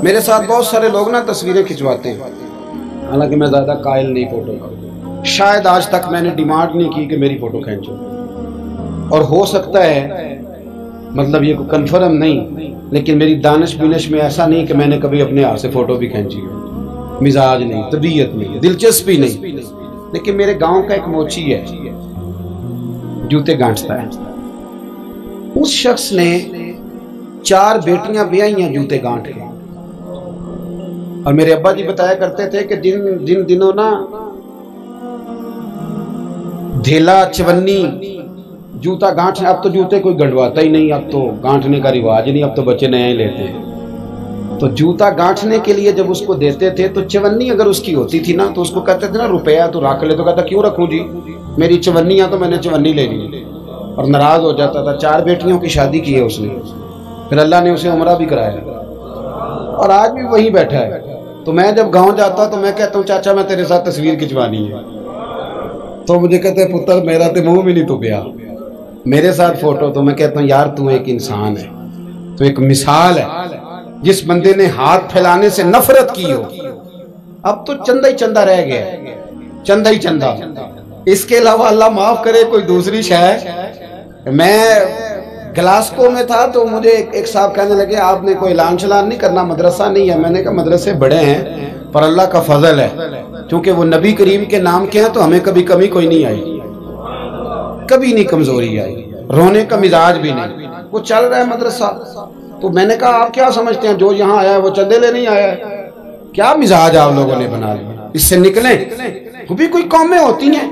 میرے ساتھ بہت سارے لوگ نا تصویریں کھنچواتے ہیں، حالانکہ میں زیادہ قائل نہیں فوٹو کا، شاید آج تک میں نے ڈیمانڈ نہیں کی کہ میری فوٹو کھینچو، اور ہو سکتا ہے مطلب یہ کنفرم نہیں، لیکن میری دانش بینش میں ایسا نہیں کہ میں نے کبھی اپنے ہاتھ سے فوٹو بھی کھینچی ہو، مزاج نہیں، طبیعت نہیں، دلچسپی نہیں۔ لیکن میرے گاؤں کا ایک موچی ہے، جوتے گانٹتا ہے، اس شخص نے 4 بیٹیاں بیائی ہیں جوتے گانٹ کے، اور میرے ابا جی بتایا کرتے تھے کہ جن دنوں نا دھیلا چونی جوتا گانٹنے، اب تو جوتے کوئی گنڈواتا ہی نہیں، اب تو گانٹنے کا رواج نہیں، اب تو بچے نئے ہی لیتے ہیں، تو جوتا گانٹنے کے لیے جب اس کو دیتے تھے تو چونی اگر اس کی ہوتی تھی نا تو اس کو کہتے تھے نا روپیہ تو رکھ لے، تو کہتا کیوں رکھوں جی، میری چونیاں تو میں نے چونی لے لی، اور ناراض ہو جاتا تھا۔ 4 بیٹیوں کی شادی کی ہے اس نے، پھر اللہ نے اسے عمرہ بھی کرایا، اور آج بھی وہیں بیٹھا ہے۔ تو میں جب گاؤں جاتا تو میں کہتا ہوں چاچا میں تیرے ساتھ تصویر کھنچوانی ہے، تو مجھے کہتے ہیں پتر میرا تے منہ بھی نہیں تو پیا میرے ساتھ فوٹو، تو میں کہتا ہوں یار تو ایک انسان ہے، تو ایک مثال ہے، جس بندے نے ہاتھ پھیلانے سے نفرت کی ہو، اب تو چندہ ہی چندہ رہ گیا، چندہ ہی چندہ، اس کے علاوہ اللہ معاف کرے کوئی دوسری شے۔ میں گلاسکو میں تھا تو مجھے ایک صاحب کہنے لگے آپ نے کوئی اعلان شلان نہیں کرنا، مدرسہ نہیں ہے؟ میں نے کہا مدرسے بڑے ہیں پر اللہ کا فضل ہے، کیونکہ وہ نبی کریم کے نام کے ہیں تو ہمیں کبھی کمی کوئی نہیں آئی، کبھی نہیں کمزوری آئی، رونے کا مزاج بھی نہیں، وہ چل رہا ہے مدرسہ۔ تو میں نے کہا آپ کیا سمجھتے ہیں جو یہاں آیا ہے وہ چندے لے نہیں آیا ہے؟ کیا مزاج آپ لوگوں نے بنا لیا، اس سے نکلیں۔ وہ بھی کوئی قومیں ہوتی ہیں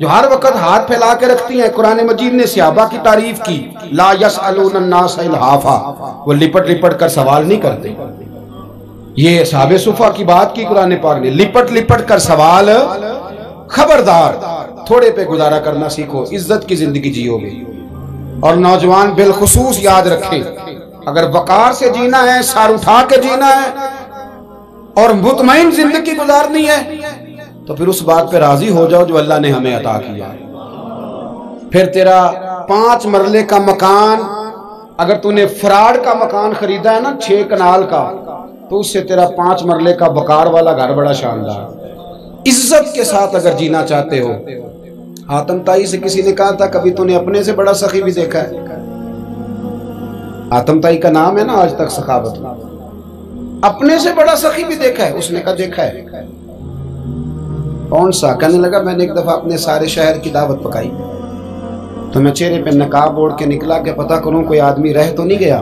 جو ہر وقت ہاتھ پھیلا کے رکھتی ہیں۔ قرآن مجید نے صحابہ کی تعریف کی، لا یسألون الناس الحافا، وہ لپٹ لپٹ کر سوال نہیں کرتے۔ یہ اصحاب صفا کی بات کی قرآن پاک نے، لپٹ لپٹ کر سوال، خبردار تھوڑے پہ گزارا کرنا سیکھو، عزت کی زندگی جیو گے۔ اور نوجوان بالخصوص یاد رکھیں، اگر وقار سے جینا ہے، سر اٹھا کے جینا ہے اور مطمئن زندگی گزارنی ہے تو پھر اس بات پہ راضی ہو جاؤ جو اللہ نے ہمیں عطا کیا ہے۔ پھر تیرا 5 مرلے کا مکان، اگر تو نے فراڈ کا مکان خریدا ہے نا 6 کنال کا، تو اس سے تیرا 5 مرلے کا وقار والا گھر بڑا شاندار۔ عزت کے ساتھ اگر جینا چاہتے ہو، حاتم طائی سے کسی نے کہا تھا کبھی تو نے اپنے سے بڑا سخی بھی دیکھا ہے؟ حاتم طائی کا نام ہے نا آج تک سخاوت میں، اپنے سے بڑا سخی بھی دیکھا ہے؟ اس نے کہا دیکھا ہے۔ کون سا؟ کہنے لگا میں نے ایک دفعہ اپنے سارے شہر کی دعوت پکائی تو میں چہرے پہ نقاب اوڑھ کے نکلا کہ پتہ کروں کوئی آدمی رہ تو نہیں گیا۔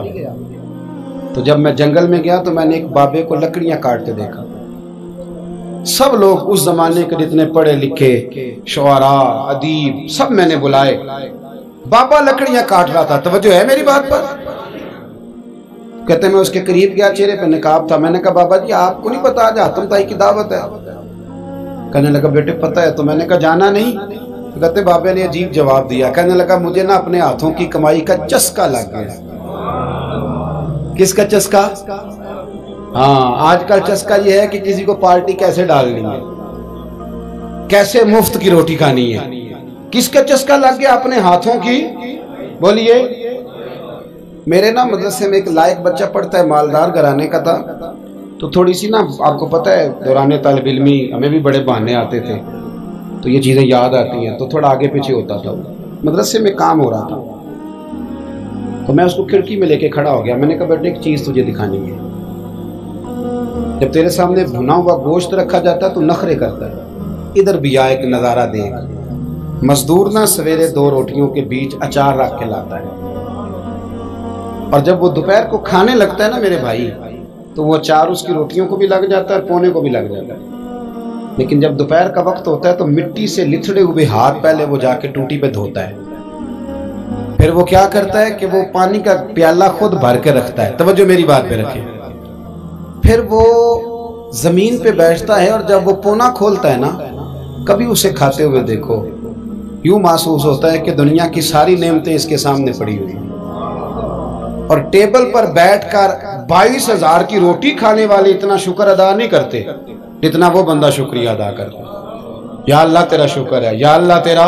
تو جب میں جنگل میں گیا تو میں نے ایک بابے کو لکڑیاں کاٹتے دیکھا۔ سب لوگ اس زمانے کے جتنے پڑھے لکھے شعراء ادیب سب میں نے بلائے، بابا لکڑیاں کاٹ رہا تھا۔ توجہ ہے میری بات پر؟ کہتے میں اس کے قریب گیا، چہرے پہ نقاب تھا، میں نے کہا بابا جی آپ کو نہیں پتا آج حاتم طائی کی دعوت ہے؟ کہنے لگا بیٹے پتہ ہے۔ تو میں نے کہا جانا نہیں؟ تو کہتے بابے نے عجیب جواب دیا، کہنے لگا مجھے نا اپنے ہاتھوں کی کمائی کا چسکا لگ گیا۔ کس کا چسکا؟ ہاں آج کل چسکا یہ ہے کہ کسی کو پارٹی کیسے ڈالنی ہے، کیسے مفت کی روٹی کھانی ہے۔ کس کا چسکا لگ گیا؟ اپنے ہاتھوں کی۔ بولیے۔ میرے نا مدرسے میں ایک لائق بچہ پڑھتا ہے، مالدار گھرانے کا تھا، تو تھوڑی سی نا آپ کو پتہ ہے دوران طالب علمی ہمیں بھی بڑے بہانے آتے تھے تو یہ چیزیں یاد آتی ہیں، تو تھوڑا آگے پیچھے ہوتا تھا۔ مدرسے میں کام ہو رہا تھا تو میں اس کو کھڑکی میں لے کے کھڑا ہو گیا، میں نے کہا بیٹے ایک چیز تجھے دکھانی ہے، جب تیرے سامنے بھنا ہوا گوشت رکھا جاتا ہے تو نخرے کرتا ہے، ادھر بھی آ ایک نظارہ دیکھ۔ مزدور نہ سویرے 2 روٹیوں کے بیچ اچار رکھ کے لاتا ہے، اور جب وہ دوپہر کو کھانے لگتا ہے نا میرے بھائی تو وہ اچار اس کی روٹیوں کو بھی لگ جاتا ہے اور پونے کو بھی لگ جاتا ہے۔ لیکن جب دوپہر کا وقت ہوتا ہے تو مٹی سے لتھڑے ہوئے ہاتھ پہلے وہ جا کے ٹوٹی پہ دھوتا ہے، پھر وہ کیا کرتا ہے کہ وہ پانی کا پیالہ خود بھر کے رکھتا ہے۔ توجہ میری بات پہ رکھیں۔ پھر وہ زمین پہ بیٹھتا ہے اور جب وہ پونا کھولتا ہے نا، کبھی اسے کھاتے ہوئے دیکھو، یوں محسوس ہوتا ہے کہ دنیا کی ساری نعمتیں اس کے سامنے پڑی ہوئی ہیں، اور ٹیبل پر بیٹھ کر 22,000 کی روٹی کھانے والے اتنا شکر ادا نہیں کرتے جتنا وہ بندہ شکریہ ادا کرتا ہے۔ یا اللہ تیرا شکر ہے، یا اللہ تیرا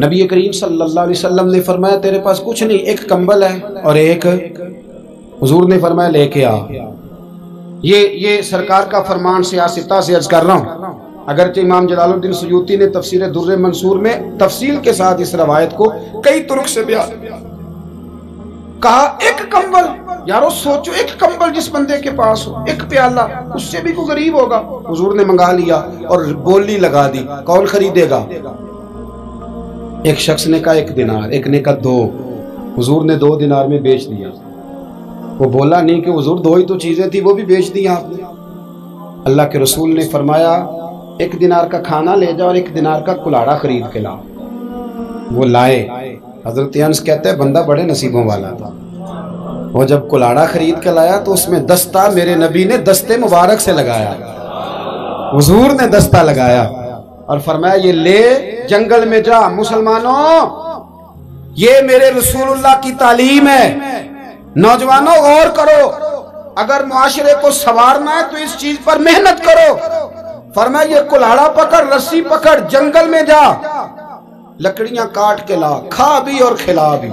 نبی کریم صلی اللہ علیہ وسلم نے فرمایا تیرے پاس کچھ نہیں، ایک کمبل ہے اور ایک، حضور نے فرمایا لے کے آ۔ یہ سرکار کا فرمان سیاستہ سے عرض کر رہا ہوں، اگرچہ امام جلال الدین سیوطی نے تفسیر در منصور میں تفصیل کے ساتھ اس روایت کو کئی طرق سے بیان کہا۔ ایک کمبل، یارو سوچو ایک کمبل جس بندے کے پاس ہو، ایک پیالہ، اس سے بھی کوئی غریب ہوگا۔ حضور نے منگا لیا اور بولی لگا دی، کون خریدے گا؟ ایک شخص نے کہا 1 دینار، ایک نے کہا 2، حضور نے 2 دینار میں بیچ دیا۔ وہ بولا نہیں کہ حضور 2 ہی تو چیزیں تھی، وہ بھی بیچ دی آپ نے۔ اللہ کے رسول نے فرمایا 1 دینار کا کھانا لے جا اور 1 دینار کا کلاڑا خرید کے لا۔ وہ لائے۔ حضرت انس کہتے ہیں بندہ بڑے نصیبوں والا تھا، وہ جب کلاڑا خرید کے لایا تو اس میں دستہ میرے نبی نے دستے مبارک سے لگایا، حضور نے دستہ لگایا اور فرمایا یہ لے جنگل میں جا۔ مسلمانوں، یہ میرے رسول اللہ کی تعلیم ہے، نوجوانوں غور کرو، اگر معاشرے کو سنوارنا ہے تو اس چیز پر محنت کرو۔ فرمایا یہ کلاڑا پکڑ، رسی پکڑ، جنگل میں جا، لکڑیاں کاٹ کے لا، کھا بھی اور کھلا بھی،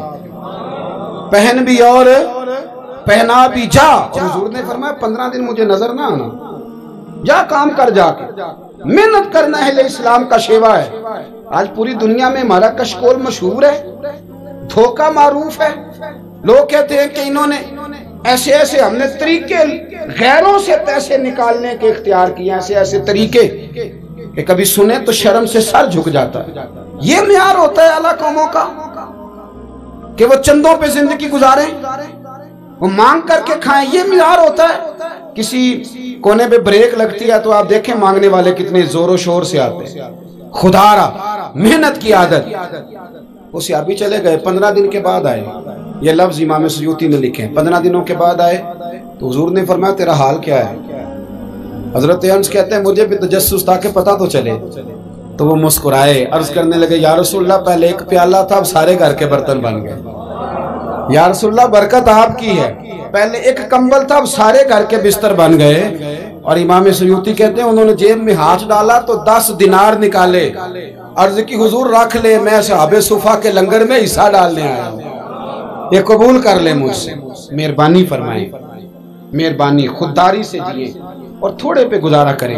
پہن بھی اور پہنا بھی، جا۔ اور حضور نے فرمایا 15 دن مجھے نظر نہ آنا، جا کام کر، جا کے محنت کرنا اہل اسلام کا شیوا ہے۔ آج پوری دنیا میں ہمارا کشکول مشہور ہے، دھوکہ معروف ہے۔ لوگ کہتے ہیں کہ انہوں نے ایسے ایسے، ہم نے طریقے غیروں سے پیسے نکالنے کے اختیار کیے، ایسے ایسے طریقے کہ کبھی سنے تو شرم سے سر جھک جاتا ہے۔ یہ معیار ہوتا ہے اعلیٰ قوموں کا کہ وہ چندوں پہ زندگی گزاریں، وہ مانگ کر کے کھائیں، یہ معیار ہوتا ہے۔ کسی کونے پہ بریک لگتی ہے تو آپ دیکھیں مانگنے والے کتنے زور و شور سے آتے ہیں، خدا را محنت کی عادت۔ وہ سیابی چلے گئے، 15 دن کے بعد آئے، یہ لفظ امام سیوطی نے لکھے ہیں۔ 15 دنوں کے بعد آئے تو حضور نے فرمایا تیرا حال کیا ہے؟ حضرت انس کہتے ہیں مجھے بھی تجسس تھا کہ پتہ تو چلے، تو وہ مسکرائے، عرض کرنے لگے یا رسول اللہ پہلے 1 پیالہ تھا، اب سارے گھر کے برتن بن گئے۔ یا رسول اللہ برکت آپ کی ہے، پہلے 1 کمبل تھا، اب سارے گھر کے بستر بن گئے۔ اور امام سیوطی کہتے ہیں انہوں نے جیب میں ہاتھ ڈالا تو 10 دینار نکالے، عرض کی حضور رکھ لے، میں اصحاب صفا کے لنگر میں حصہ ڈالنے آیا ہوں، یہ قبول کر لے مجھ سے۔ مہربانی فرمائیں، مہربانی، خودداری سے جئیں اور تھوڑے پہ گزارا کریں۔